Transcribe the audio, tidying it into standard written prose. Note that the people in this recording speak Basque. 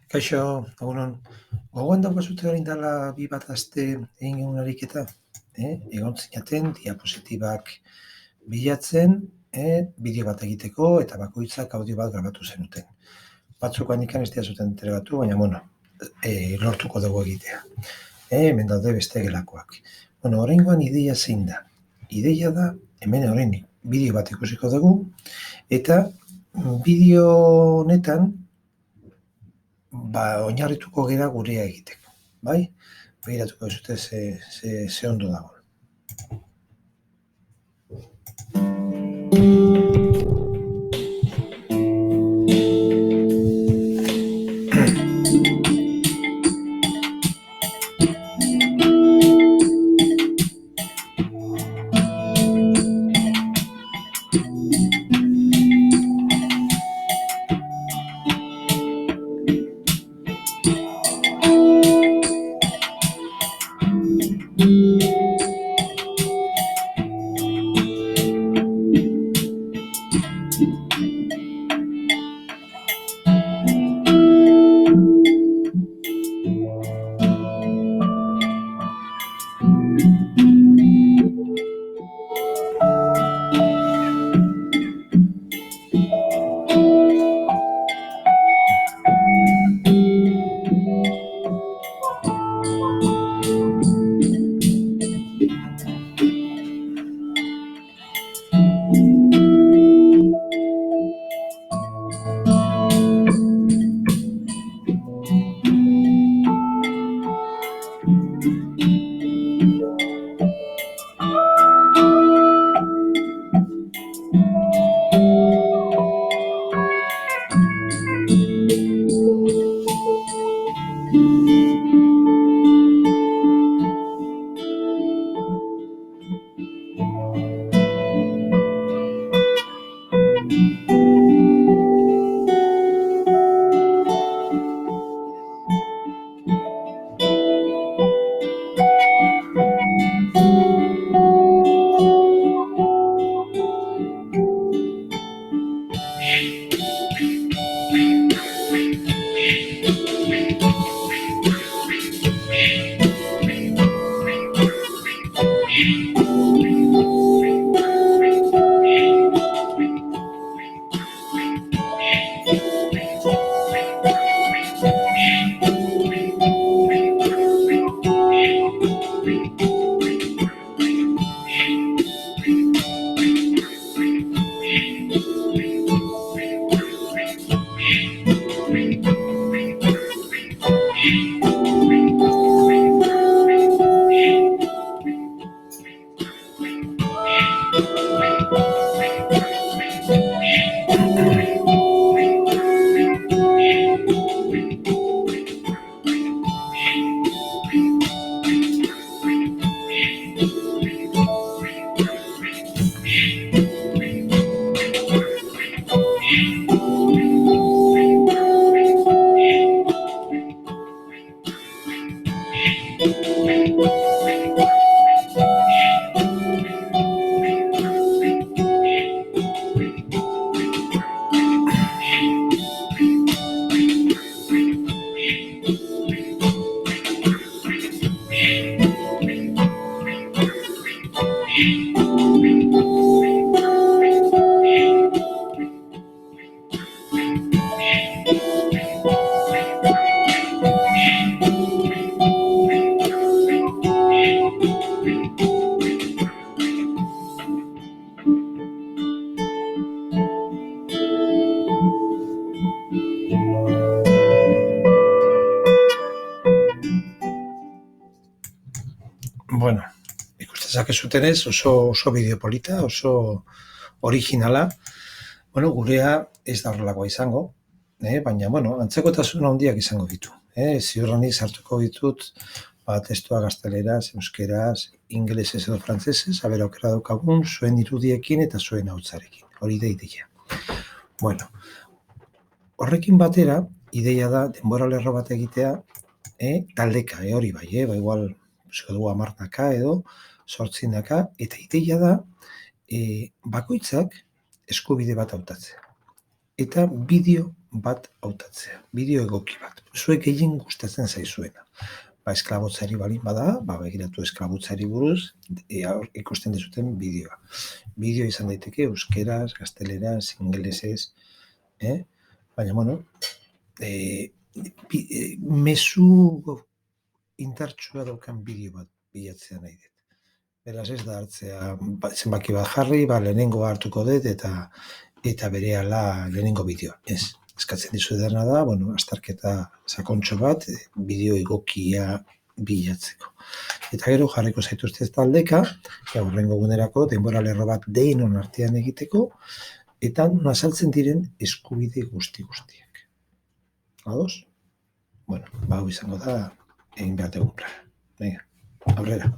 Kaixo, egunon. Gogoan daukazute orain dela 2 aste egin genuen ariketa? Egon zinaten diapositibak bilatzen, bideo bat egiteko eta bakoitzak audio bat grabatu zenuten. Batzuk handikan ez zuten entregatu, baina lortuko dugu egitea. Hemen daude beste gelakoak. Oraingoan ideia zein da? Ideia da, hemen orain bideo bat ikusiko dugu, eta bideo honetan oinarrituko gera gurea egiteko, bai? Begiratuko duzute ze ondo dago. Ikusten zakezutenez, oso bideo polita, oso originala. Gurea ez da horrelakoa izango, baina, antzekotasun handiak izango ditu. Ziurrenik sartuko ditut, testua gazteleraz, euskeraz, ingelesez edo frantsesez, aukera daukagun, zuen irudiekin eta zuen ahotsarekin. Hori da ideia. Horrekin batera, ideia da denbora lerro bat egitea, taldeka, hori bai, igual, dugu 10 edo, 8 eta ideia da, bakoitzak eskubide bat hautatzea. Eta bideo bat hautatzea, bideo egoki bat. Zuek gehien gustatzen zaizuena. Esklabotzari balin bada, begiratu esklabotzari buruz, ikusten dezuten bideoa. Bideo izan daiteke euskeraz, gazteleraz, ingelesez, baina, mezu indartsua daukan bideo bat bilatzea nahi dut. Beraz ez da hartzea zenbaki bat jarri, lehenengo hartuko dut eta berehala lehenengo bideoa. Ez, eskatzen dizuedana da, azterketa sakontxo bat, bideo egokia bilatzeko. Eta gero jarriko zaituzte taldeka, hurrengo egunerako denbora lerro bat denon artean egiteko, eta azaltzen diren eskubide guztiak. Ados? Hau izango da egin behar dugun plana. Venga, aurrera.